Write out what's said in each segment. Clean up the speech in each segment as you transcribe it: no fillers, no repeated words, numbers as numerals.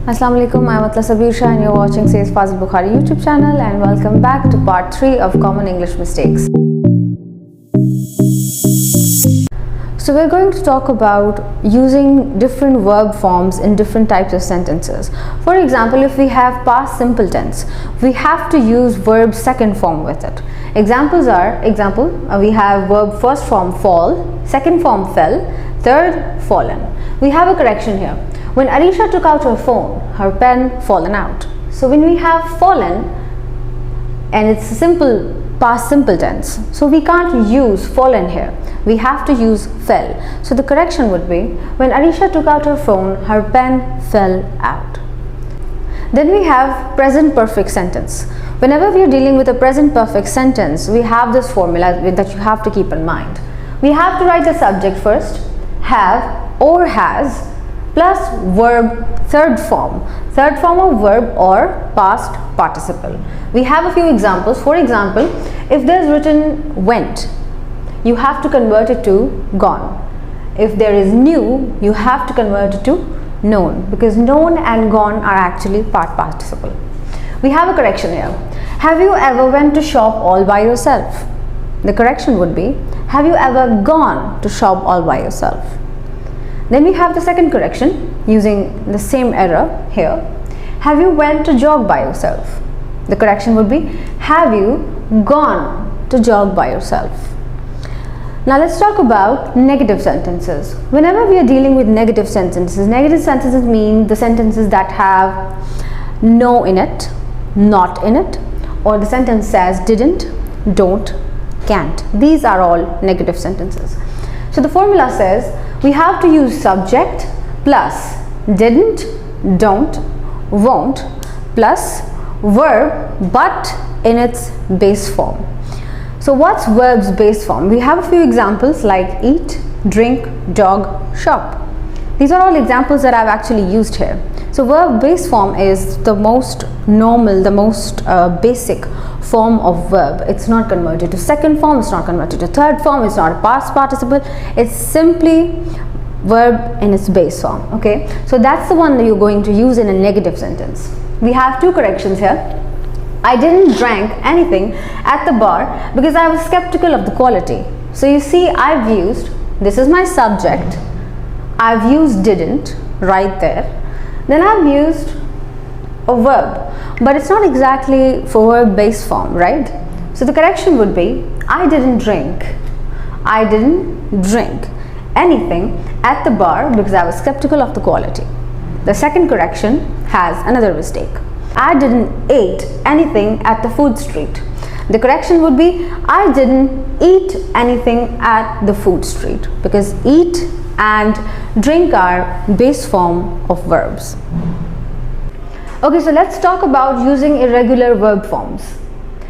Assalamu alaikum, I'm Abeer Shah and you're watching Says Fazil Bukhari YouTube channel, and welcome back to part 3 of common English mistakes. So we're going to talk about using different verb forms in different types of sentences. For example, if we have past simple tense, we have to use verb second form with it. Examples are, we have verb first form fall, second form fell, third fallen. We have a correction here. When Arisha took out her phone, her pen fallen out. So when we have fallen, and it's a simple past simple tense, so we can't use fallen here. We have to use fell. So the correction would be, when Arisha took out her phone, her pen fell out. Then we have present perfect sentence. Whenever we are dealing with a present perfect sentence, we have this formula that you have to keep in mind. We have to write the subject first, have or has, plus verb third form of verb or past participle. We have a few examples. For example, if there's written went, you have to convert it to gone. If there is knew, you have to convert it to known, because known and gone are actually past participle. We have a correction here. Have you ever went to shop all by yourself? The correction would be, have you ever gone to shop all by yourself? Then we have the second correction using the same error here. Have you went to jog by yourself? The correction would be, have you gone to jog by yourself? Now let's talk about negative sentences. Whenever we are dealing with negative sentences mean the sentences that have no in it, not in it, or the sentence says didn't, don't, can't. These are all negative sentences. So the formula says we have to use subject plus didn't, don't, won't, plus verb but in its base form. So what's verb's base form? We have a few examples like eat, drink, dog, shop. These are all examples that I've actually used here. So verb base form is the most normal, the most basic form of verb. It's not converted to second form, it's not converted to third form, it's not a past participle, it's simply verb in its base form. Okay, so that's the one that you're going to use in a negative sentence. We have two corrections here. I didn't drink anything at the bar because I was skeptical of the quality. So you see, I've used, this is my subject, I've used didn't right there, then I've used a verb, but it's not exactly for verb base form, right? So the correction would be, I didn't drink anything at the bar because I was skeptical of the quality. The second correction has another mistake. I didn't eat anything at the food street. The correction would be, I didn't eat anything at the food street, because eat and drink are base form of verbs. Okay, so let's talk about using irregular verb forms.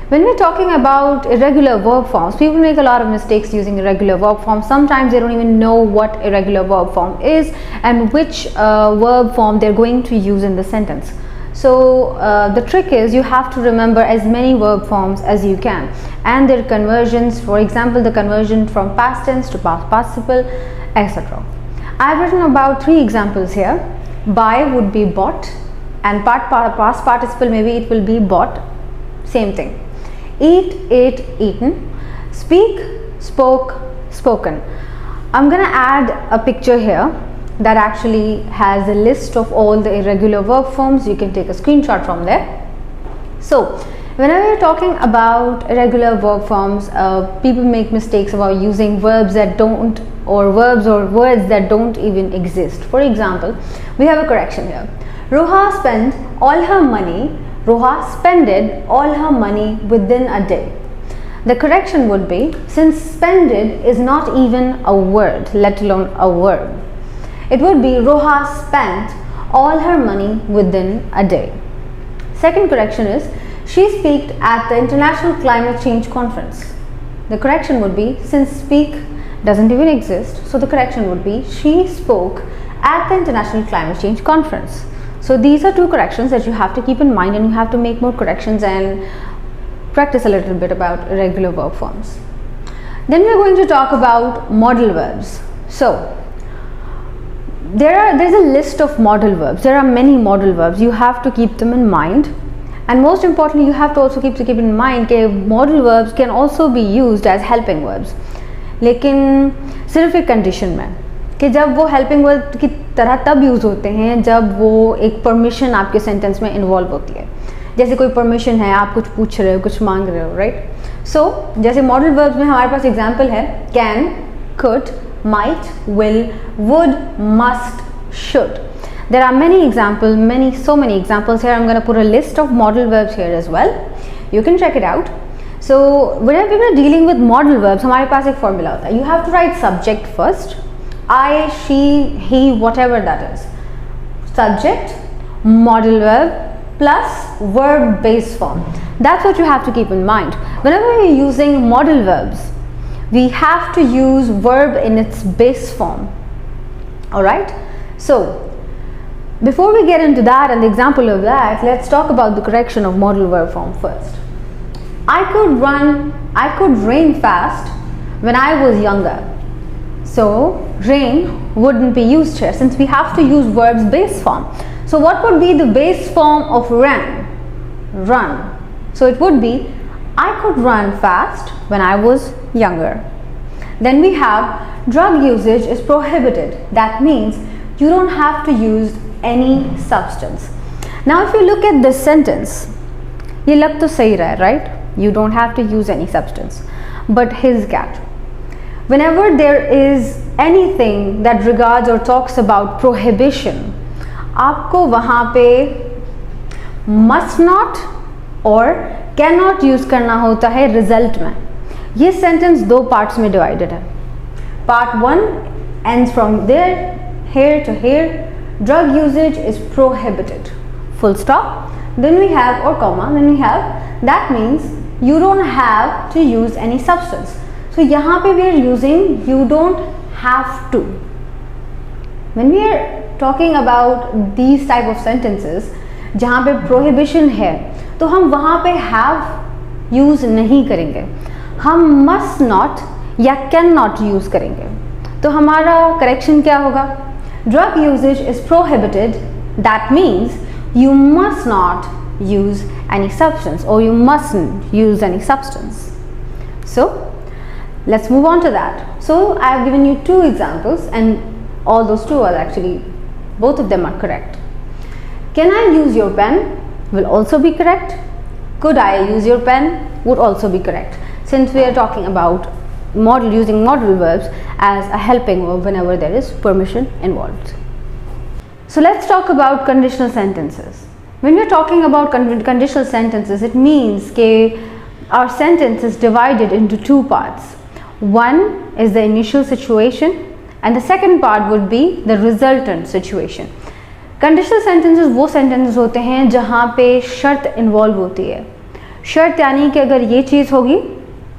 When we're talking about irregular verb forms, people make a lot of mistakes using irregular verb forms. Sometimes they don't even know what irregular verb form is and which verb form they're going to use in the sentence. So the trick is you have to remember as many verb forms as you can and their conversions. For example, the conversion from past tense to past participle, etc. I've written about 3 examples here. Buy would be bought, and past participle, maybe it will be bought, same thing. Eat, ate, eaten. Speak, spoke, spoken. I'm gonna add a picture here that actually has a list of all the irregular verb forms. You can take a screenshot from there. So whenever you're talking about irregular verb forms, people make mistakes about using verbs that don't, or verbs or words that don't even exist. For example, we have a correction here. Roha spent all her money, Roha spended all her money within a day. The correction would be, since spended is not even a word, let alone a verb, it would be Roha spent all her money within a day. Second correction is, she speak at the International Climate Change Conference. The correction would be, since speak doesn't even exist, so the correction would be, she spoke at the International Climate Change Conference. So these are 2 corrections that you have to keep in mind, and you have to make more corrections and practice a little bit about irregular verb forms. Then we are going to talk about modal verbs. So there's a list of modal verbs. There are many modal verbs. You have to keep them in mind, and most importantly you have to also keep in mind that modal verbs can also be used as helping verbs, लेकिन सिर्फ एक condition में कि जब वो helping verb की तरह तब यूज़ होते हैं जब वो एक परमिशन आपके सेंटेंस में इन्वॉल्व होती है. जैसे कोई परमिशन है, आप कुछ पूछ रहे हो, कुछ मांग रहे हो, राइट. सो जैसे मॉडल वर्ब्स में हमारे पास एग्जांपल है can, could, might, will, would, must, should. There are many examples, so many examples here. I'm going to put a list of modal verbs here as well. You can check it out. So whenever we're dealing with modal verbs, हमारे पास एक formula होता है. You have to write subject first. I, she, he, whatever that is. Subject, modal verb plus verb base form. That's what you have to keep in mind. Whenever we're using modal verbs, we have to use verb in its base form. Alright, so before we get into that and the example of that, let's talk about the correction of modal verb form first. I could rain fast when I was younger. So rain wouldn't be used here since we have to use verb's base form. So what would be the base form of ran? Run. So it would be I could run fast when I was younger. Then we have drug usage is prohibited. That means you don't have to use any substance. Now if you look at this sentence, ये लग तो सही रहा है, right? You don't have to use any substance. But his catch. Whenever there is anything that regards or talks about prohibition, आपको वहाँ पे must not और cannot use करना होता है result में. ये sentence दो parts में divided है. Part 1 ends from there, here to here. Drug usage is prohibited. Full stop. Then we have or comma. Then we have that means you don't have to use any substance. So यहाँ पे we are using you don't have to. When we are talking about these type of sentences जहाँ पे prohibition है तो हम वहाँ पे have use नहीं करेंगे, हम must not या can not use करेंगे. तो हमारा correction क्या होगा? Drug usage is prohibited. That means you must not use any substance or you mustn't use any substance. So let's move on to that. So I have given you two examples and all those two are actually, both of them are correct. Can I use your pen? Will also be correct. Could I use your pen? Would also be correct. Since we are talking about using modal verbs as a helping verb whenever there is permission involved. So let's talk about conditional sentences. When we are talking about conditional sentences, it means that our sentence is divided into two parts. One is the initial situation and the second part would be the resultant situation. Conditional sentences वो sentences होते हैं जहाँ पे शर्त involve होती है. शर्त यानी कि अगर ये चीज़ होगी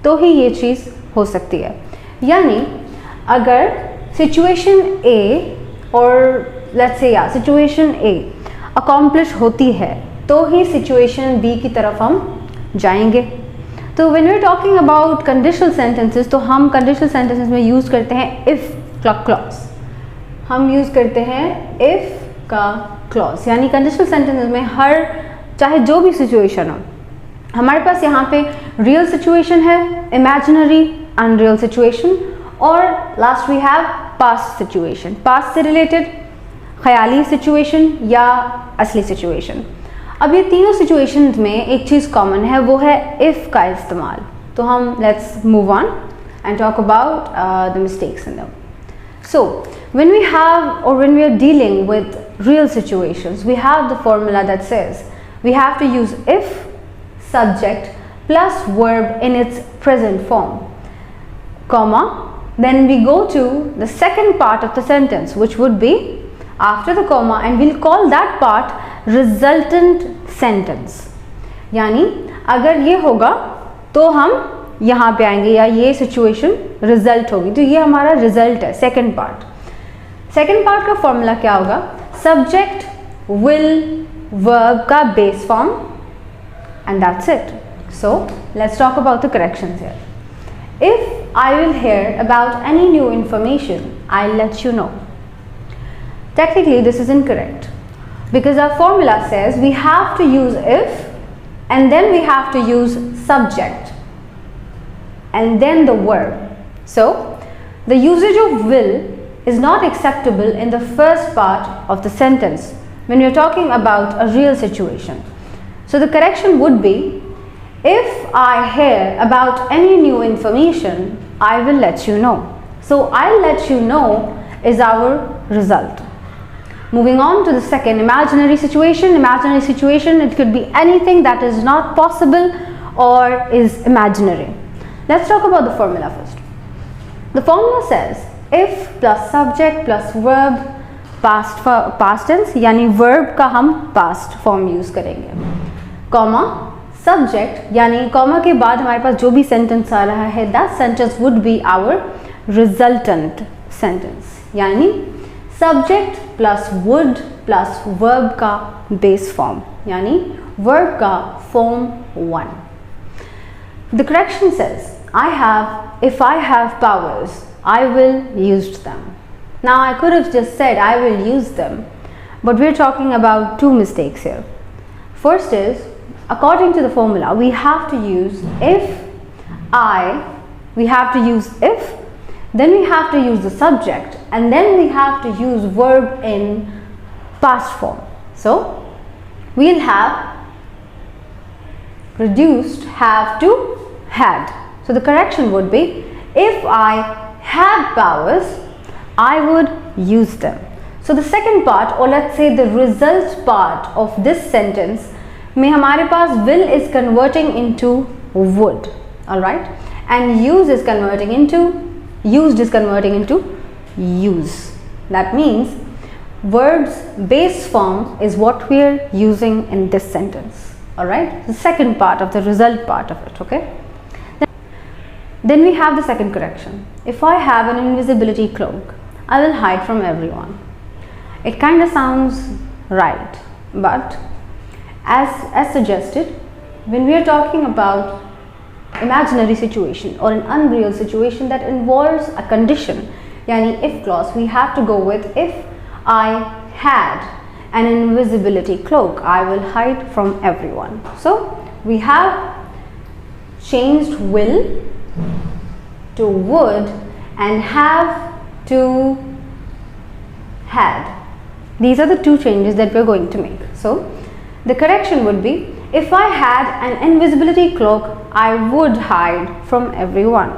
तो ही ये चीज़ हो सकती है. यानी अगर सिचुएशन ए और let's say situation A accomplish होती है तो ही सिचुएशन बी की तरफ हम जाएंगे. तो when we are talking about conditional sentences तो हम कंडीशनल सेंटेंसेस में यूज़ करते हैं इफ़ क्लॉज. हम यूज़ करते हैं इफ़ का क्लॉज. यानी कंडीशनल सेंटेंसेस में हर चाहे जो भी सिचुएशन हो, हमारे पास यहाँ पे रियल सिचुएशन है, इमेजिनरी अनरियल सिचुएशन और last we have past situation. Past से रिलेटेड ख्याली सिचुएशन या असली सिचुएशन. अब ये तीनों सिचुएशंस में एक चीज़ कॉमन है, वो है इफ़ का इस्तेमाल. तो हम let's move on and talk about the mistakes in them. So when we have or when we are dealing with real situations, we have the formula that says we have to use if subject plus verb in its present form, comma, then we go to the second part of the sentence which would be after the comma and we'll call that part resultant sentence. यानी अगर ये होगा तो हम यहाँ पे आएंगे या ये सिचुएशन रिजल्ट होगी तो ये हमारा रिजल्ट है. सेकंड पार्ट का फॉर्मूला क्या होगा? सब्जेक्ट विल वर्ब का base form and that's it. So let's talk about the corrections here. If I will hear about any new information I let you know. Technically this is incorrect, because our formula says we have to use if, and then we have to use subject and then the verb. So the usage of will is not acceptable in the first part of the sentence when we are talking about a real situation. So the correction would be, if I hear about any new information, I will let you know. So I'll let you know is our result. Moving on to the second, imaginary situation. Imaginary situation, it could be anything that is not possible or is imaginary. Let's talk about the formula first. The formula says if plus subject plus verb past tense, यानी verb का हम past form use करेंगे, comma subject यानी comma के बाद हमारे पास जो भी sentence आ रहा है, that sentence would be our resultant sentence, यानी subject plus would plus verb का base form, यानी verb का form 1. The correction says if I have powers, I will use them. Now I could have just said I will use them, but we're talking about two mistakes here. First is, according to the formula, we have to use we have to use if, then we have to use the subject, and then we have to use verb in past form. So we'll have reduced have to had. So the correction would be, if I had powers, I would use them. So the second part, or let's say the result part of this sentence में हमारे पास will is converting into would, all right, and used is converting into use. That means verb's base form is what we are using in this sentence, all right, the second part of the result part of it. Okay, then we have the second correction. If I have an invisibility cloak, I will hide from everyone. It kind of sounds right, but as suggested, when we are talking about imaginary situation or an unreal situation that involves a condition, yani if clause, we have to go with if I had an invisibility cloak, I will hide from everyone. So we have changed will to would and have to had. These are the two changes that we're going to make. So the correction would be, if I had an invisibility cloak, I would hide from everyone.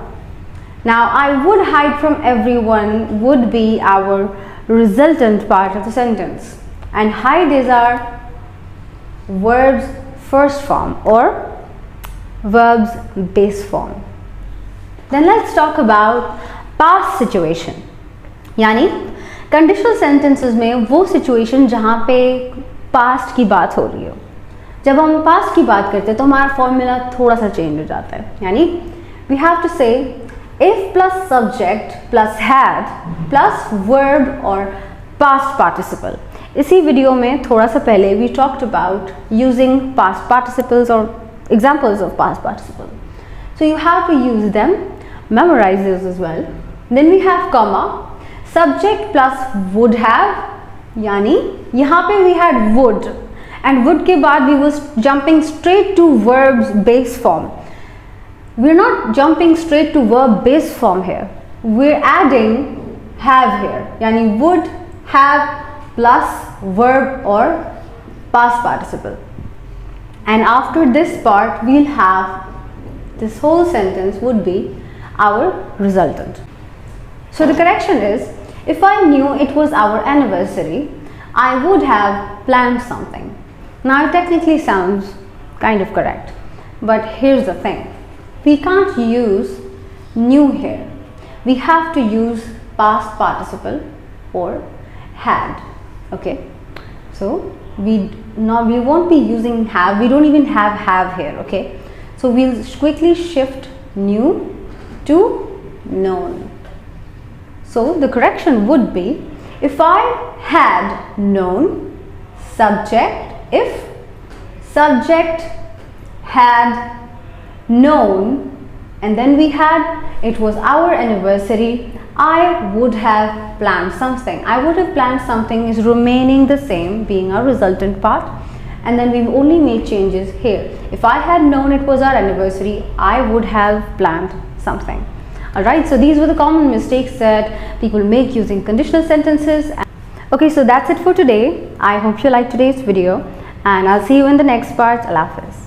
Now I would hide from everyone would be our resultant part of the sentence, and hide is our verb's first form or verb's base form. Then let's talk about past situation, यानी conditional sentences में वो situation जहाँ पे past की बात हो रही हो. जब हम past की बात करते हैं तो हमारा formula थोड़ा सा change हो जाता है, यानी we have to say if plus subject plus had plus verb or past participle. इसी वीडियो में थोड़ा सा पहले we talked about using past participles or examples of past participle. So you have to use them, memorize those as well. Then we have comma, subject plus would have, यानी यहाँ पे we had would, and would के बाद we was jumping straight to verb's base form. We're not jumping straight to verb base form here. We're adding have here, यानी would have plus verb or past participle. And after this part, we'll have this whole sentence would be our resultant. So the correction is, if I knew it was our anniversary, I would have planned something. Now it technically sounds kind of correct, but here's the thing. We can't use knew here. We have to use past participle or had. Okay, so we won't be using have. We don't even have here. Okay, so we'll quickly shift knew to known. So the correction would be, if I had known, subject, if subject had known, and then we had it was our anniversary, I would have planned something. I would have planned something is remaining the same, being our resultant part, and then we've only made changes here. If I had known it was our anniversary, I would have planned something. Alright, so these were the common mistakes that people make using conditional sentences. Okay, so that's it for today. I hope you liked today's video, and I'll see you in the next part. Allah Hafiz.